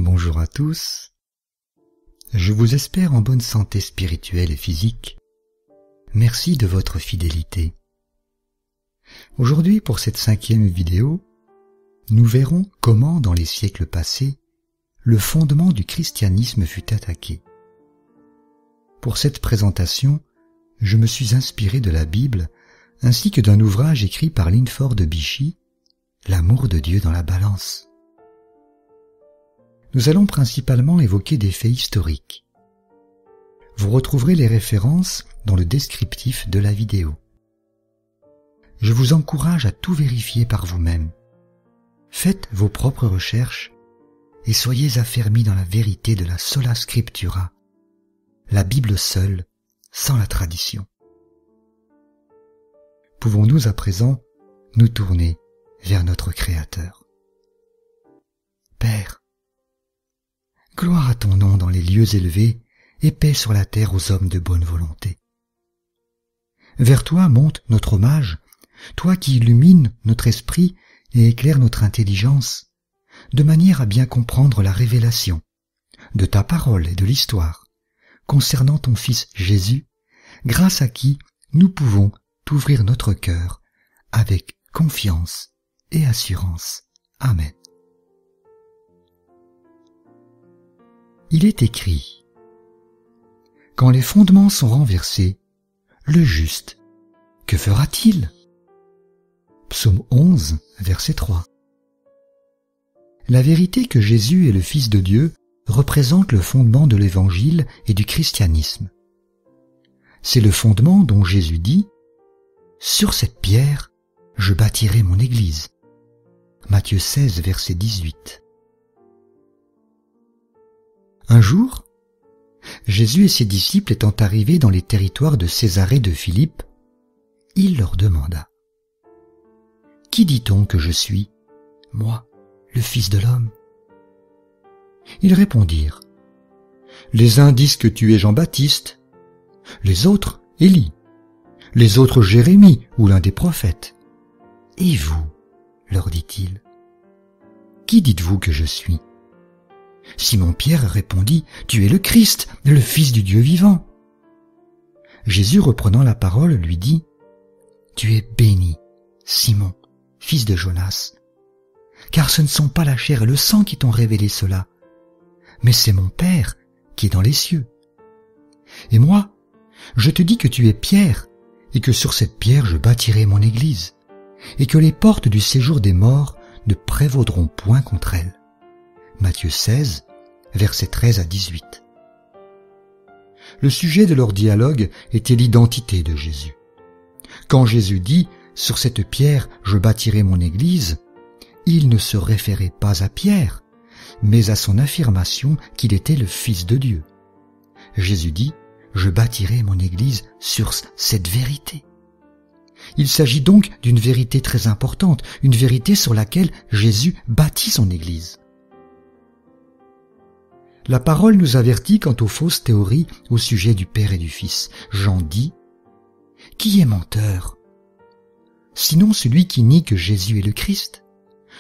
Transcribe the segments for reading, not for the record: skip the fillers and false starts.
Bonjour à tous. Je vous espère en bonne santé spirituelle et physique. Merci de votre fidélité. Aujourd'hui, pour cette 5e vidéo, nous verrons comment, dans les siècles passés, le fondement du christianisme fut attaqué. Pour cette présentation, je me suis inspiré de la Bible ainsi que d'un ouvrage écrit par Linford Bichy, L'amour de Dieu dans la balance. Nous allons principalement évoquer des faits historiques. Vous retrouverez les références dans le descriptif de la vidéo. Je vous encourage à tout vérifier par vous-même. Faites vos propres recherches et soyez affermis dans la vérité de la sola scriptura, la Bible seule, sans la tradition. Pouvons-nous à présent nous tourner vers notre Créateur. Père, gloire à ton nom dans les lieux élevés et paix sur la terre aux hommes de bonne volonté. Vers toi monte notre hommage, toi qui illumines notre esprit et éclaires notre intelligence, de manière à bien comprendre la révélation de ta parole et de l'histoire concernant ton Fils Jésus, grâce à qui nous pouvons t'ouvrir notre cœur avec confiance et assurance. Amen. Il est écrit : quand les fondements sont renversés, le juste, que fera-t-il ? Psaume 11, verset 3. La vérité que Jésus est le Fils de Dieu représente le fondement de l'Évangile et du christianisme. C'est le fondement dont Jésus dit : sur cette pierre, je bâtirai mon Église. Matthieu 16, verset 18. Un jour, Jésus et ses disciples étant arrivés dans les territoires de Césarée de Philippe, il leur demanda : qui dit-on que je suis, moi, le Fils de l'homme ? Ils répondirent : les uns disent que tu es Jean-Baptiste, les autres Élie, les autres Jérémie ou l'un des prophètes. Et vous, leur dit-il, qui dites-vous que je suis ? Simon-Pierre répondit : tu es le Christ, le Fils du Dieu vivant. Jésus, reprenant la parole, lui dit : tu es béni, Simon, fils de Jonas, car ce ne sont pas la chair et le sang qui t'ont révélé cela, mais c'est mon Père qui est dans les cieux. Et moi, je te dis que tu es Pierre, et que sur cette pierre je bâtirai mon Église, et que les portes du séjour des morts ne prévaudront point contre elle. Matthieu 16, versets 13 à 18. Le sujet de leur dialogue était l'identité de Jésus. Quand Jésus dit « Sur cette pierre, je bâtirai mon Église », il ne se référait pas à Pierre, mais à son affirmation qu'il était le Fils de Dieu. Jésus dit « Je bâtirai mon Église sur cette vérité ». Il s'agit donc d'une vérité très importante, une vérité sur laquelle Jésus bâtit son Église. La parole nous avertit quant aux fausses théories au sujet du Père et du Fils. Jean dit : qui est menteur ? Sinon celui qui nie que Jésus est le Christ.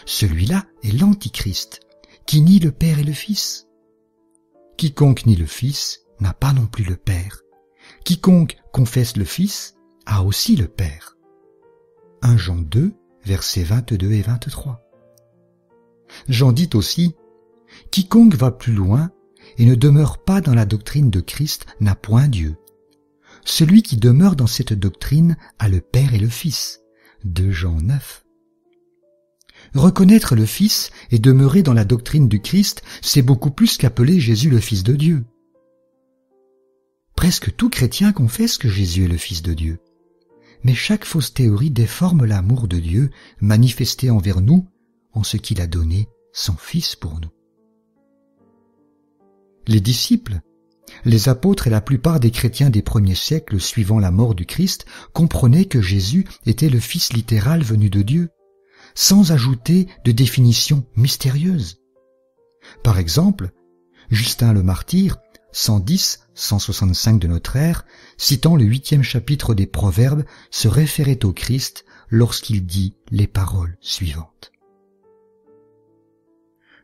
Celui-là est l'Antichrist, qui nie le Père et le Fils. Quiconque nie le Fils n'a pas non plus le Père. Quiconque confesse le Fils a aussi le Père. 1 Jean 2, versets 22 et 23. Jean dit aussi : quiconque va plus loin et ne demeure pas dans la doctrine de Christ n'a point Dieu. Celui qui demeure dans cette doctrine a le Père et le Fils. 2 Jean 9. Reconnaître le Fils et demeurer dans la doctrine du Christ, c'est beaucoup plus qu'appeler Jésus le Fils de Dieu. Presque tout chrétien confesse que Jésus est le Fils de Dieu. Mais chaque fausse théorie déforme l'amour de Dieu manifesté envers nous en ce qu'il a donné son Fils pour nous. Les disciples, les apôtres et la plupart des chrétiens des premiers siècles suivant la mort du Christ comprenaient que Jésus était le Fils littéral venu de Dieu, sans ajouter de définition mystérieuse. Par exemple, Justin le martyr, 110-165 de notre ère, citant le 8e chapitre des Proverbes, se référait au Christ lorsqu'il dit les paroles suivantes.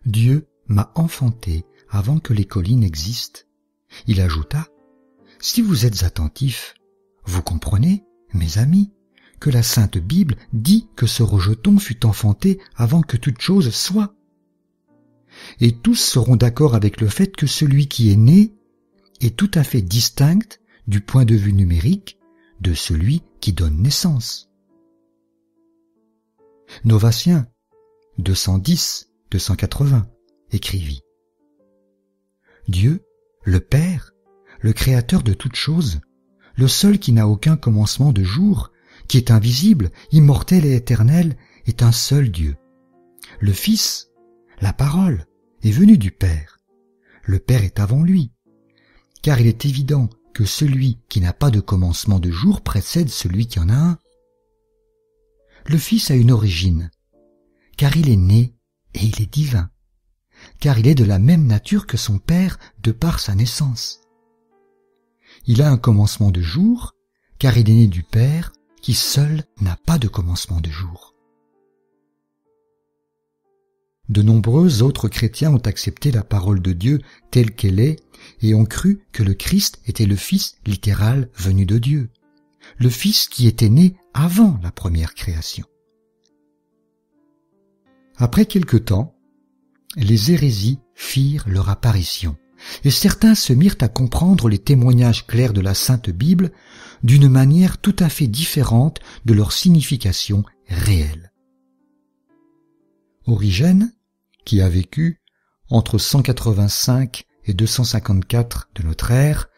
Dieu m'a enfanté avant que les collines existent. Il ajouta, « Si vous êtes attentifs, vous comprenez, mes amis, que la Sainte Bible dit que ce rejeton fut enfanté avant que toute chose soit. Et tous seront d'accord avec le fait que celui qui est né est tout à fait distinct du point de vue numérique de celui qui donne naissance. » Novatien 210-280 écrivit, « Dieu, le Père, le Créateur de toutes choses, le seul qui n'a aucun commencement de jour, qui est invisible, immortel et éternel, est un seul Dieu. Le Fils, la Parole, est venu du Père. Le Père est avant lui, car il est évident que celui qui n'a pas de commencement de jour précède celui qui en a un. Le Fils a une origine, car il est né et il est divin, car il est de la même nature que son Père de par sa naissance. Il a un commencement de jour, car il est né du Père, qui seul n'a pas de commencement de jour. » De nombreux autres chrétiens ont accepté la parole de Dieu telle qu'elle est et ont cru que le Christ était le Fils littéral venu de Dieu, le Fils qui était né avant la première création. Après quelque temps, les hérésies firent leur apparition, et certains se mirent à comprendre les témoignages clairs de la Sainte Bible d'une manière tout à fait différente de leur signification réelle. Origène, qui a vécu entre 185 et 254 de notre ère,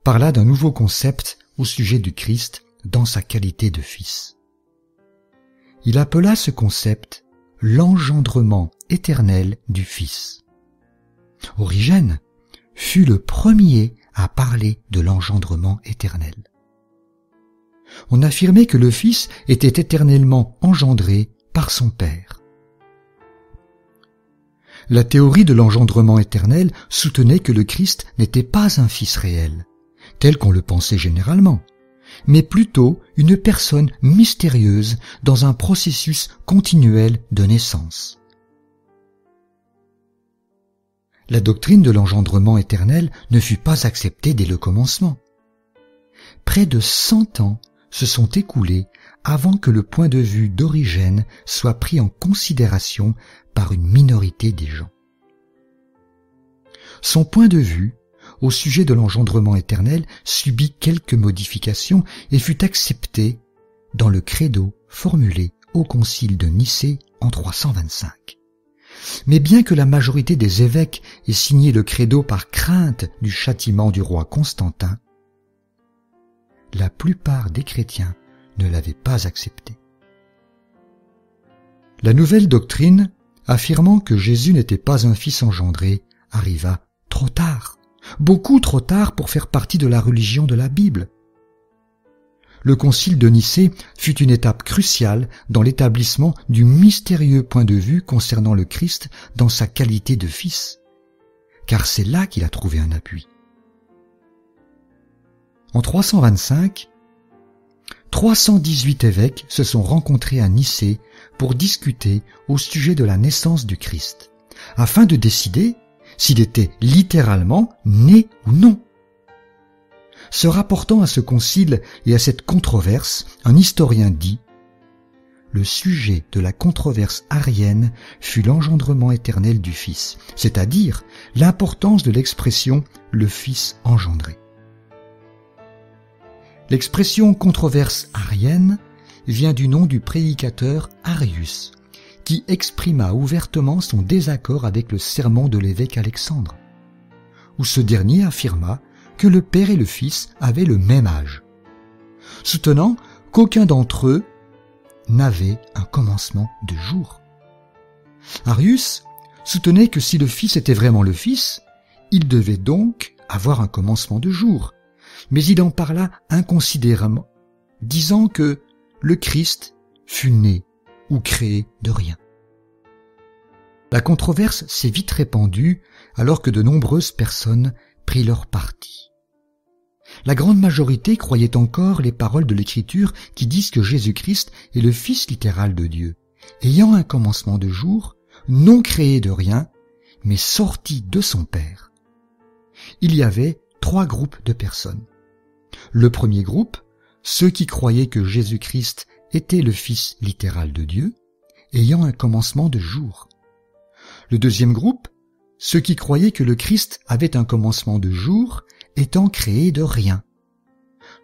parla d'un nouveau concept au sujet du Christ dans sa qualité de Fils. Il appela ce concept l'engendrement éternel du Fils. Origène fut le premier à parler de l'engendrement éternel. On affirmait que le Fils était éternellement engendré par son Père. La théorie de l'engendrement éternel soutenait que le Christ n'était pas un Fils réel, tel qu'on le pensait généralement, mais plutôt une personne mystérieuse dans un processus continuel de naissance. La doctrine de l'engendrement éternel ne fut pas acceptée dès le commencement. Près de 100 ans se sont écoulés avant que le point de vue d'Origène soit pris en considération par une minorité des gens. Son point de vue au sujet de l'engendrement éternel subit quelques modifications et fut accepté dans le credo formulé au concile de Nicée en 325. Mais bien que la majorité des évêques ait signé le credo par crainte du châtiment du roi Constantin, la plupart des chrétiens ne l'avaient pas accepté. La nouvelle doctrine, affirmant que Jésus n'était pas un fils engendré, arriva trop tard, beaucoup trop tard pour faire partie de la religion de la Bible. Le concile de Nicée fut une étape cruciale dans l'établissement du mystérieux point de vue concernant le Christ dans sa qualité de Fils, car c'est là qu'il a trouvé un appui. En 325, 318 évêques se sont rencontrés à Nicée pour discuter au sujet de la naissance du Christ, afin de décider s'il était littéralement né ou non. Se rapportant à ce concile et à cette controverse, un historien dit « Le sujet de la controverse arienne fut l'engendrement éternel du Fils, c'est-à-dire l'importance de l'expression « le Fils engendré ». L'expression controverse arienne vient du nom du prédicateur Arius, qui exprima ouvertement son désaccord avec le sermon de l'évêque Alexandre, où ce dernier affirma que le Père et le Fils avaient le même âge, soutenant qu'aucun d'entre eux n'avait un commencement de jour. Arius soutenait que si le Fils était vraiment le Fils, il devait donc avoir un commencement de jour, mais il en parla inconsidérément, disant que le Christ fut né ou créé de rien. La controverse s'est vite répandue alors que de nombreuses personnes prirent leur parti. La grande majorité croyait encore les paroles de l'Écriture qui disent que Jésus-Christ est le Fils littéral de Dieu, ayant un commencement de jour, non créé de rien, mais sorti de son Père. Il y avait 3 groupes de personnes. Le premier groupe, ceux qui croyaient que Jésus-Christ était le Fils littéral de Dieu, ayant un commencement de jour. Le deuxième groupe, ceux qui croyaient que le Christ avait un commencement de jour, étant créé de rien.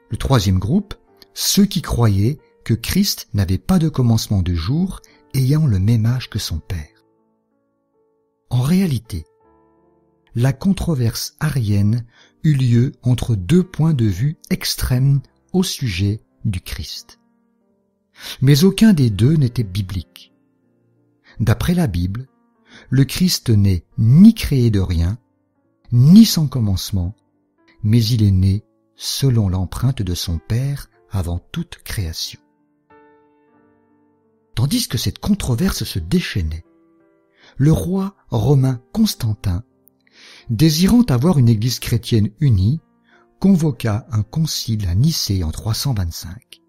Le troisième groupe, ceux qui croyaient que Christ n'avait pas de commencement de jour, ayant le même âge que son Père. En réalité, la controverse arienne eut lieu entre 2 points de vue extrêmes au sujet du Christ. Mais aucun des deux n'était biblique. D'après la Bible, le Christ n'est ni créé de rien, ni sans commencement, mais il est né selon l'empreinte de son Père avant toute création. Tandis que cette controverse se déchaînait, le roi romain Constantin, désirant avoir une église chrétienne unie, convoqua un concile à Nicée en 325.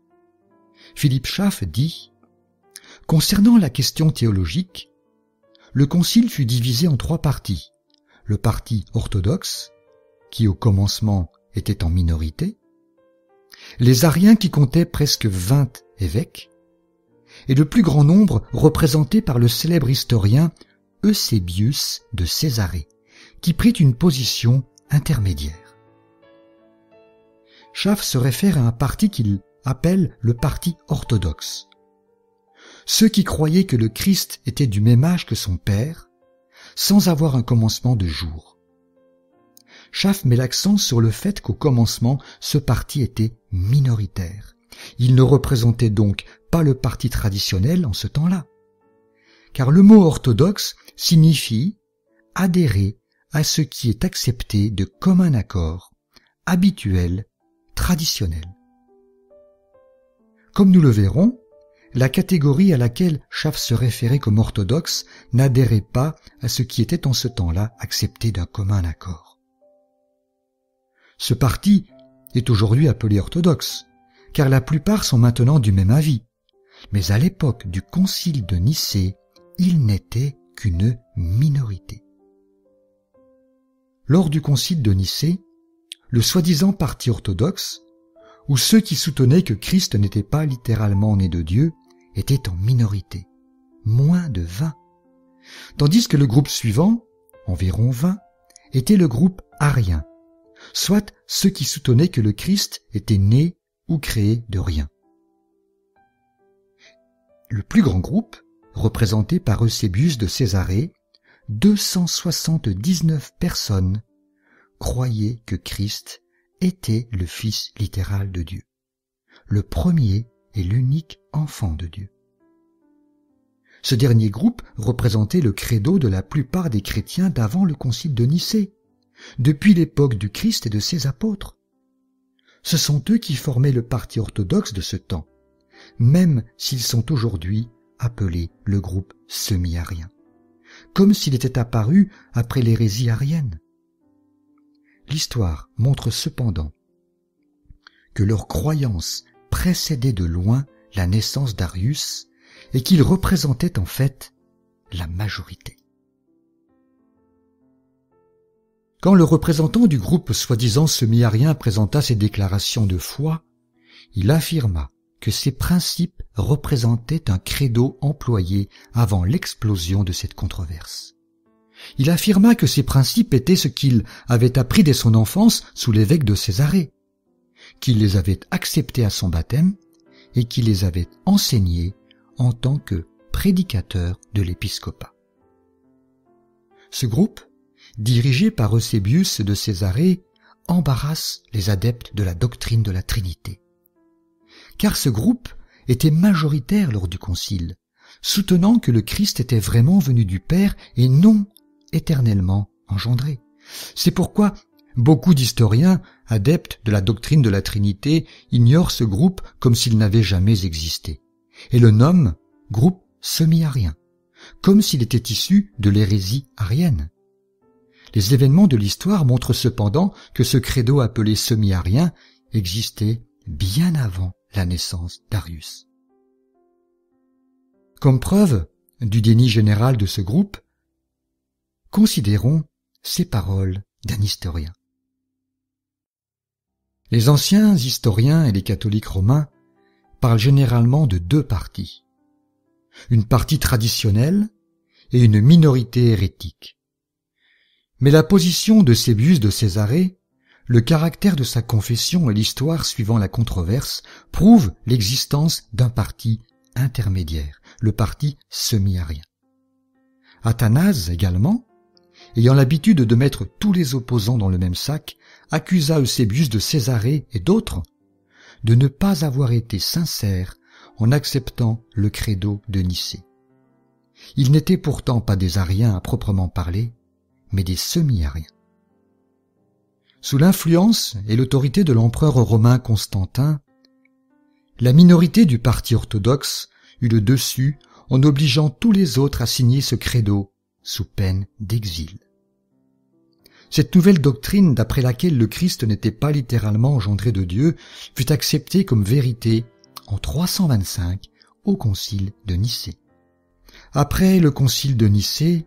Philippe Schaff dit « Concernant la question théologique, le concile fut divisé en 3 parties. Le parti orthodoxe, qui au commencement était en minorité, les ariens qui comptaient presque 20 évêques, et le plus grand nombre représenté par le célèbre historien Eusébius de Césarée, qui prit une position intermédiaire. » Schaff se réfère à un parti qu'il appelle le parti orthodoxe. Ceux qui croyaient que le Christ était du même âge que son Père, sans avoir un commencement de jour. Schaff met l'accent sur le fait qu'au commencement, ce parti était minoritaire. Il ne représentait donc pas le parti traditionnel en ce temps-là. Car le mot orthodoxe signifie adhérer à ce qui est accepté de commun accord, habituel, traditionnel. Comme nous le verrons, la catégorie à laquelle Schaff se référait comme orthodoxe n'adhérait pas à ce qui était en ce temps-là accepté d'un commun accord. Ce parti est aujourd'hui appelé orthodoxe, car la plupart sont maintenant du même avis. Mais à l'époque du concile de Nicée, il n'était qu'une minorité. Lors du concile de Nicée, le soi-disant parti orthodoxe, ou ceux qui soutenaient que Christ n'était pas littéralement né de Dieu, étaient en minorité, moins de 20, tandis que le groupe suivant, environ 20, était le groupe arien, soit ceux qui soutenaient que le Christ était né ou créé de rien. Le plus grand groupe, représenté par Eusébius de Césarée, 279 personnes, croyaient que Christ était le Fils littéral de Dieu, le premier et l'unique enfant de Dieu. Ce dernier groupe représentait le credo de la plupart des chrétiens d'avant le concile de Nicée, depuis l'époque du Christ et de ses apôtres. Ce sont eux qui formaient le parti orthodoxe de ce temps, même s'ils sont aujourd'hui appelés le groupe semi-arien, comme s'il était apparu après l'hérésie arienne. L'histoire montre cependant que leur croyance précédait de loin la naissance d'Arius et qu'ils représentaient en fait la majorité. Quand le représentant du groupe soi-disant semi-arien présenta ses déclarations de foi, il affirma que ces principes représentaient un credo employé avant l'explosion de cette controverse. Il affirma que ces principes étaient ce qu'il avait appris dès son enfance sous l'évêque de Césarée, qu'il les avait acceptés à son baptême et qu'il les avait enseignés en tant que prédicateur de l'épiscopat. Ce groupe, dirigé par Eusébius de Césarée, embarrasse les adeptes de la doctrine de la Trinité. Car ce groupe était majoritaire lors du concile, soutenant que le Christ était vraiment venu du Père et non éternellement engendré. C'est pourquoi beaucoup d'historiens, adeptes de la doctrine de la Trinité, ignorent ce groupe comme s'il n'avait jamais existé, et le nomment groupe semi-arien, comme s'il était issu de l'hérésie arienne. Les événements de l'histoire montrent cependant que ce credo appelé semi-arien existait bien avant la naissance d'Arius. Comme preuve du déni général de ce groupe, Considérons ces paroles d'un historien. Les anciens historiens et les catholiques romains parlent généralement de deux parties. Une partie traditionnelle et une minorité hérétique. Mais la position d'Eusébius de Césarée, le caractère de sa confession et l'histoire suivant la controverse prouvent l'existence d'un parti intermédiaire, le parti semi-arien. Athanase également, ayant l'habitude de mettre tous les opposants dans le même sac, accusa Eusébius de Césarée et d'autres de ne pas avoir été sincères en acceptant le credo de Nicée. Ils n'étaient pourtant pas des Ariens à proprement parler, mais des semi-Ariens. Sous l'influence et l'autorité de l'empereur romain Constantin, la minorité du parti orthodoxe eut le dessus en obligeant tous les autres à signer ce credo sous peine d'exil. Cette nouvelle doctrine d'après laquelle le Christ n'était pas littéralement engendré de Dieu fut acceptée comme vérité en 325 au concile de Nicée. Après le concile de Nicée,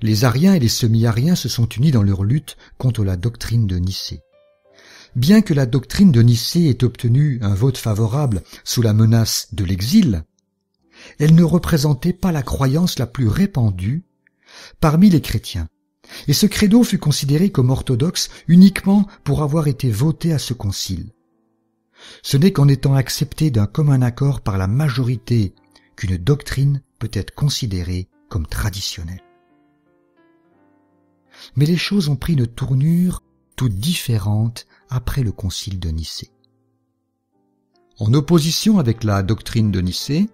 les Ariens et les semi-Ariens se sont unis dans leur lutte contre la doctrine de Nicée. Bien que la doctrine de Nicée ait obtenu un vote favorable sous la menace de l'exil, elle ne représentait pas la croyance la plus répandue parmi les chrétiens, et ce credo fut considéré comme orthodoxe uniquement pour avoir été voté à ce concile. Ce n'est qu'en étant accepté d'un commun accord par la majorité qu'une doctrine peut être considérée comme traditionnelle. Mais les choses ont pris une tournure toute différente après le concile de Nicée. En opposition avec la doctrine de Nicée,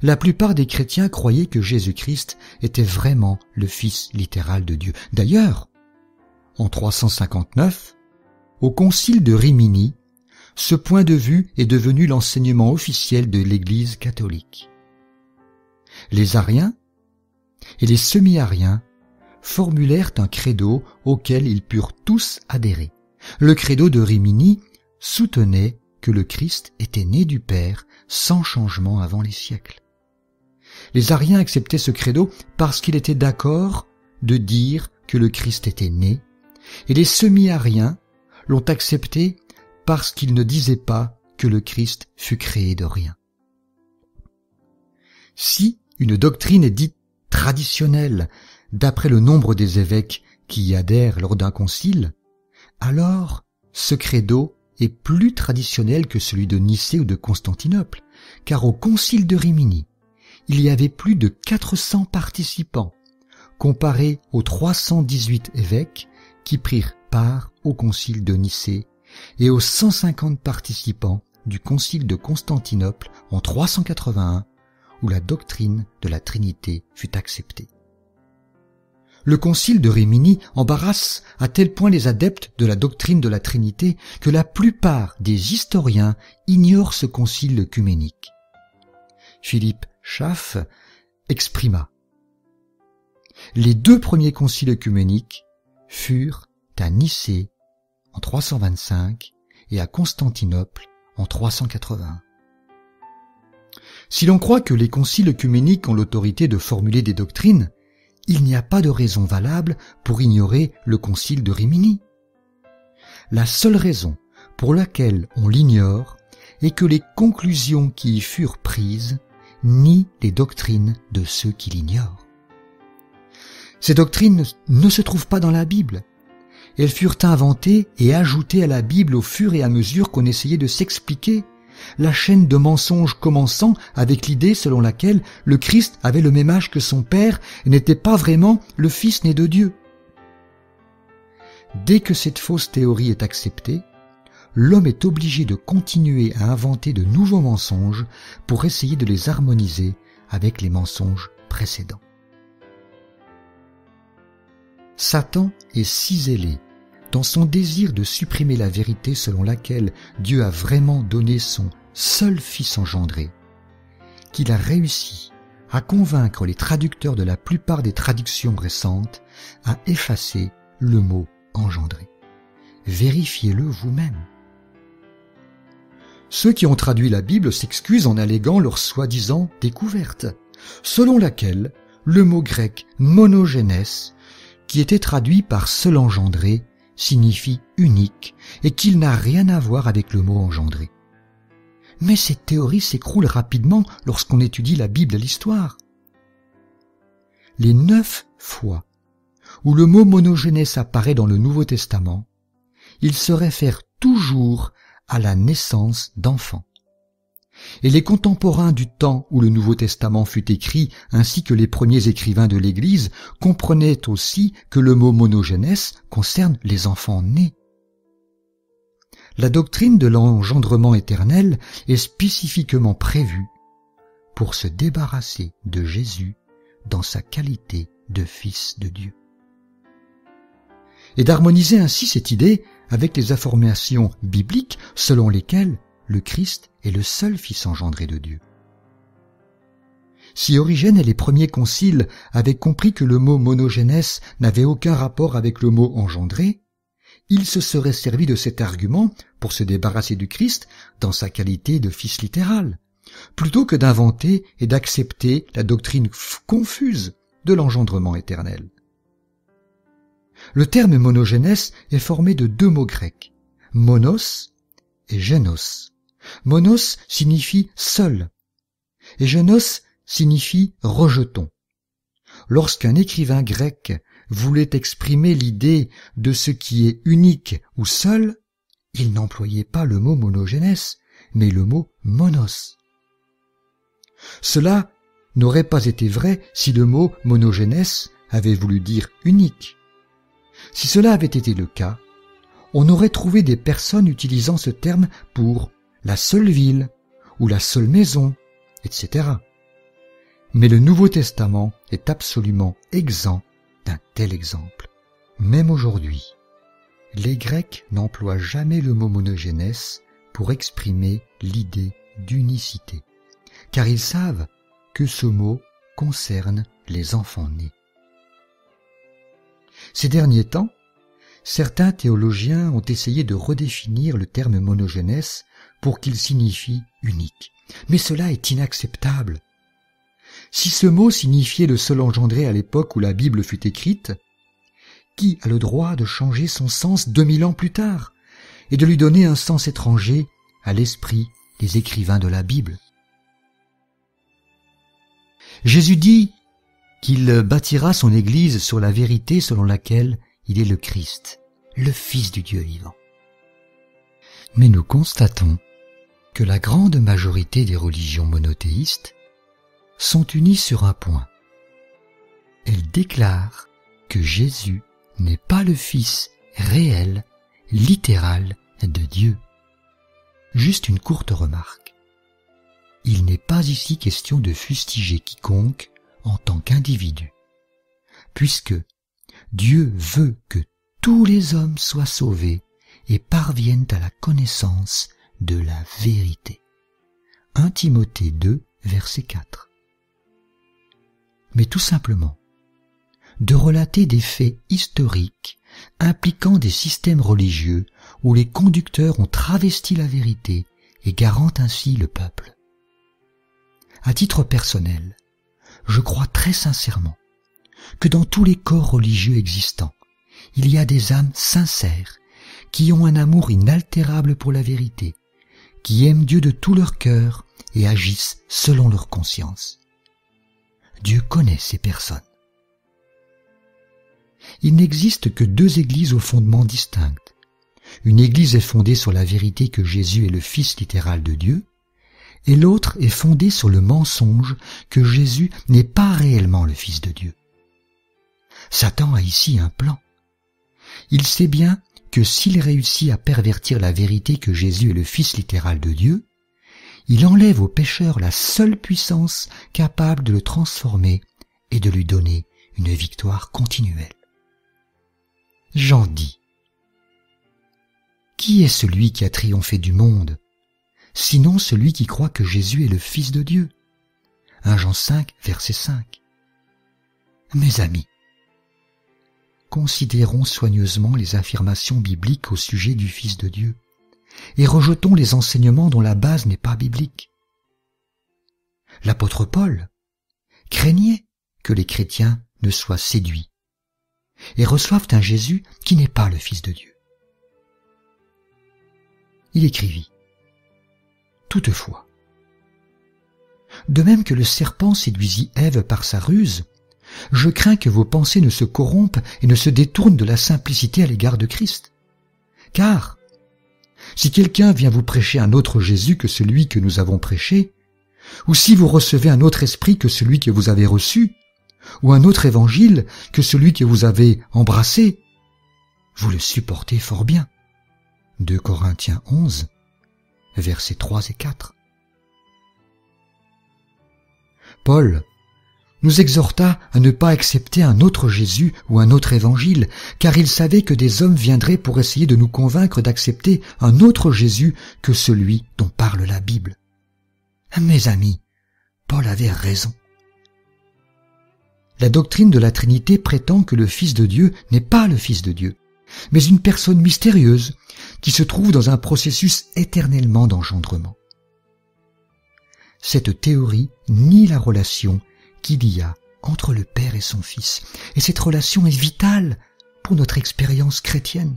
la plupart des chrétiens croyaient que Jésus-Christ était vraiment le Fils littéral de Dieu. D'ailleurs, en 359, au concile de Rimini, ce point de vue est devenu l'enseignement officiel de l'Église catholique. Les Ariens et les semi-Ariens formulèrent un credo auquel ils purent tous adhérer. Le credo de Rimini soutenait que le Christ était né du Père sans changement avant les siècles. Les Ariens acceptaient ce credo parce qu'il était d'accord de dire que le Christ était né, et les semi-Ariens l'ont accepté parce qu'ils ne disaient pas que le Christ fut créé de rien. Si une doctrine est dite traditionnelle d'après le nombre des évêques qui y adhèrent lors d'un concile, alors ce credo est plus traditionnel que celui de Nicée ou de Constantinople, car au concile de Rimini, il y avait plus de 400 participants, comparé aux 318 évêques qui prirent part au concile de Nicée et aux 150 participants du concile de Constantinople en 381, où la doctrine de la Trinité fut acceptée. Le concile de Rimini embarrasse à tel point les adeptes de la doctrine de la Trinité que la plupart des historiens ignorent ce concile œcuménique. Philippe Schaff exprima: les deux premiers conciles œcuméniques furent à Nicée en 325 et à Constantinople en 381. Si l'on croit que les conciles œcuméniques ont l'autorité de formuler des doctrines, il n'y a pas de raison valable pour ignorer le concile de Rimini. La seule raison pour laquelle on l'ignore est que les conclusions qui y furent prises nient les doctrines de ceux qui l'ignorent. Ces doctrines ne se trouvent pas dans la Bible. Elles furent inventées et ajoutées à la Bible au fur et à mesure qu'on essayait de s'expliquer, la chaîne de mensonges commençant avec l'idée selon laquelle le Christ avait le même âge que son Père et n'était pas vraiment le Fils né de Dieu. Dès que cette fausse théorie est acceptée, l'homme est obligé de continuer à inventer de nouveaux mensonges pour essayer de les harmoniser avec les mensonges précédents. Satan est si zélé dans son désir de supprimer la vérité selon laquelle Dieu a vraiment donné son seul Fils engendré, qu'il a réussi à convaincre les traducteurs de la plupart des traductions récentes à effacer le mot engendré. Vérifiez-le vous-même. Ceux qui ont traduit la Bible s'excusent en alléguant leur soi-disant découverte, selon laquelle le mot grec monogénès, qui était traduit par seul engendré, signifie unique et qu'il n'a rien à voir avec le mot engendré. Mais cette théorie s'écroule rapidement lorsqu'on étudie la Bible et l'histoire. Les 9 fois où le mot monogénès apparaît dans le Nouveau Testament, il se réfère toujours à la naissance d'enfants. Et les contemporains du temps où le Nouveau Testament fut écrit, ainsi que les premiers écrivains de l'Église, comprenaient aussi que le mot monogénès concerne les enfants nés. La doctrine de l'engendrement éternel est spécifiquement prévue pour se débarrasser de Jésus dans sa qualité de Fils de Dieu. Et d'harmoniser ainsi cette idée avec les affirmations bibliques selon lesquelles le Christ est le seul Fils engendré de Dieu. Si Origène et les premiers conciles avaient compris que le mot monogénès n'avait aucun rapport avec le mot engendré, ils se seraient servis de cet argument pour se débarrasser du Christ dans sa qualité de Fils littéral, plutôt que d'inventer et d'accepter la doctrine confuse de l'engendrement éternel. Le terme monogénès est formé de 2 mots grecs, monos et génos. Monos signifie seul et génos signifie rejeton. Lorsqu'un écrivain grec voulait exprimer l'idée de ce qui est unique ou seul, il n'employait pas le mot monogénès, mais le mot monos. Cela n'aurait pas été vrai si le mot monogénès avait voulu dire unique. Si cela avait été le cas, on aurait trouvé des personnes utilisant ce terme pour la seule ville ou la seule maison, etc. Mais le Nouveau Testament est absolument exempt d'un tel exemple. Même aujourd'hui, les Grecs n'emploient jamais le mot monogénès pour exprimer l'idée d'unicité, car ils savent que ce mot concerne les enfants nés. Ces derniers temps, certains théologiens ont essayé de redéfinir le terme monogénès pour qu'il signifie unique. Mais cela est inacceptable. Si ce mot signifiait le seul engendré à l'époque où la Bible fut écrite, qui a le droit de changer son sens 2000 ans plus tard et de lui donner un sens étranger à l'esprit des écrivains de la Bible? Jésus dit qu'il bâtira son Église sur la vérité selon laquelle il est le Christ, le Fils du Dieu vivant. Mais nous constatons que la grande majorité des religions monothéistes sont unies sur un point. Elles déclarent que Jésus n'est pas le Fils réel, littéral de Dieu. Juste une courte remarque. Il n'est pas ici question de fustiger quiconque en tant qu'individu, puisque Dieu veut que tous les hommes soient sauvés et parviennent à la connaissance de la vérité. 1 Timothée 2, verset 4. Mais tout simplement, de relater des faits historiques impliquant des systèmes religieux où les conducteurs ont travesti la vérité et garantent ainsi le peuple. À titre personnel, je crois très sincèrement que dans tous les corps religieux existants, il y a des âmes sincères qui ont un amour inaltérable pour la vérité, qui aiment Dieu de tout leur cœur et agissent selon leur conscience. Dieu connaît ces personnes. Il n'existe que 2 églises au fondement distinct. Une église est fondée sur la vérité que Jésus est le Fils littéral de Dieu, et l'autre est fondée sur le mensonge que Jésus n'est pas réellement le Fils de Dieu. Satan a ici un plan. Il sait bien que s'il réussit à pervertir la vérité que Jésus est le Fils littéral de Dieu, il enlève au pécheur la seule puissance capable de le transformer et de lui donner une victoire continuelle. Jean dit : Qui est celui qui a triomphé du monde, sinon celui qui croit que Jésus est le Fils de Dieu? 1 Jean 5, verset 5. Mes amis, considérons soigneusement les affirmations bibliques au sujet du Fils de Dieu et rejetons les enseignements dont la base n'est pas biblique. L'apôtre Paul craignait que les chrétiens ne soient séduits et reçoivent un Jésus qui n'est pas le Fils de Dieu. Il écrivit : Toutefois, de même que le serpent séduisit Ève par sa ruse, je crains que vos pensées ne se corrompent et ne se détournent de la simplicité à l'égard de Christ. Car, si quelqu'un vient vous prêcher un autre Jésus que celui que nous avons prêché, ou si vous recevez un autre esprit que celui que vous avez reçu, ou un autre évangile que celui que vous avez embrassé, vous le supportez fort bien. 2 Corinthiens 11, versets 3 et 4. Paul nous exhorta à ne pas accepter un autre Jésus ou un autre évangile, car il savait que des hommes viendraient pour essayer de nous convaincre d'accepter un autre Jésus que celui dont parle la Bible. Mes amis, Paul avait raison. La doctrine de la Trinité prétend que le Fils de Dieu n'est pas le Fils de Dieu, mais une personne mystérieuse qui se trouve dans un processus éternellement d'engendrement. Cette théorie nie la relation qu'il y a entre le Père et son Fils, et cette relation est vitale pour notre expérience chrétienne.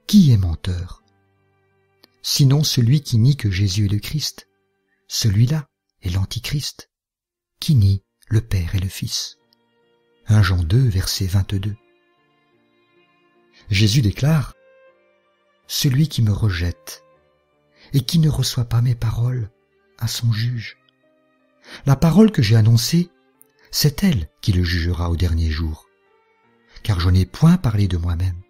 Qui est menteur? Sinon celui qui nie que Jésus est le Christ. Celui-là est l'Antichrist, qui nie le Père et le Fils. 1 Jean 2, verset 22. Jésus déclare : Celui qui me rejette et qui ne reçoit pas mes paroles a son juge. La parole que j'ai annoncée, c'est elle qui le jugera au dernier jour, car je n'ai point parlé de moi-même.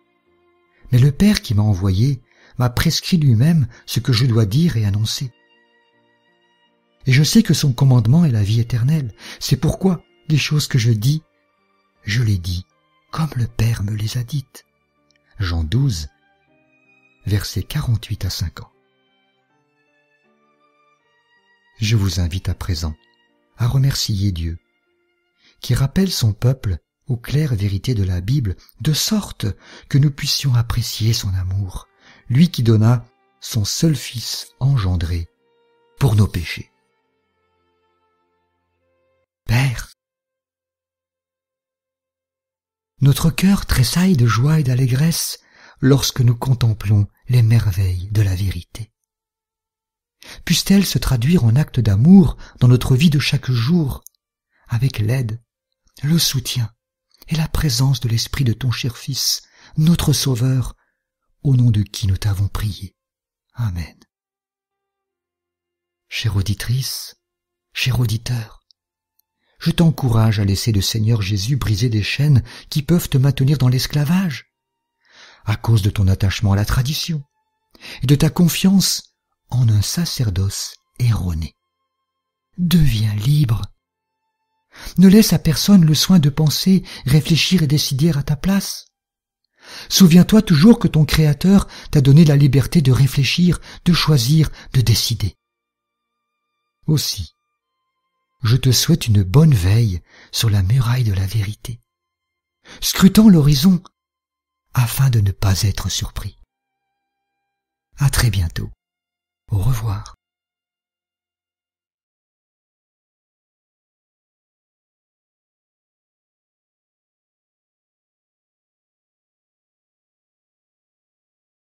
Mais le Père qui m'a envoyé m'a prescrit lui-même ce que je dois dire et annoncer. Et je sais que son commandement est la vie éternelle. C'est pourquoi les choses que je dis, je les dis comme le Père me les a dites. Jean 12, versets 48 à 50. Je vous invite à présent à remercier Dieu, qui rappelle son peuple aux claires vérités de la Bible, de sorte que nous puissions apprécier son amour, lui qui donna son seul Fils engendré pour nos péchés. Père, notre cœur tressaille de joie et d'allégresse lorsque nous contemplons les merveilles de la vérité. Puisse-t-elle se traduire en actes d'amour dans notre vie de chaque jour, avec l'aide, le soutien et la présence de l'Esprit de ton cher Fils, notre Sauveur, au nom de qui nous t'avons prié. Amen. Chère auditrice, cher auditeur, je t'encourage à laisser le Seigneur Jésus briser des chaînes qui peuvent te maintenir dans l'esclavage, à cause de ton attachement à la tradition et de ta confiance en un sacerdoce erroné. Deviens libre. Ne laisse à personne le soin de penser, réfléchir et décider à ta place. Souviens-toi toujours que ton Créateur t'a donné la liberté de réfléchir, de choisir, de décider. Aussi, je te souhaite une bonne veille sur la muraille de la vérité, scrutant l'horizon afin de ne pas être surpris. À très bientôt. Au revoir.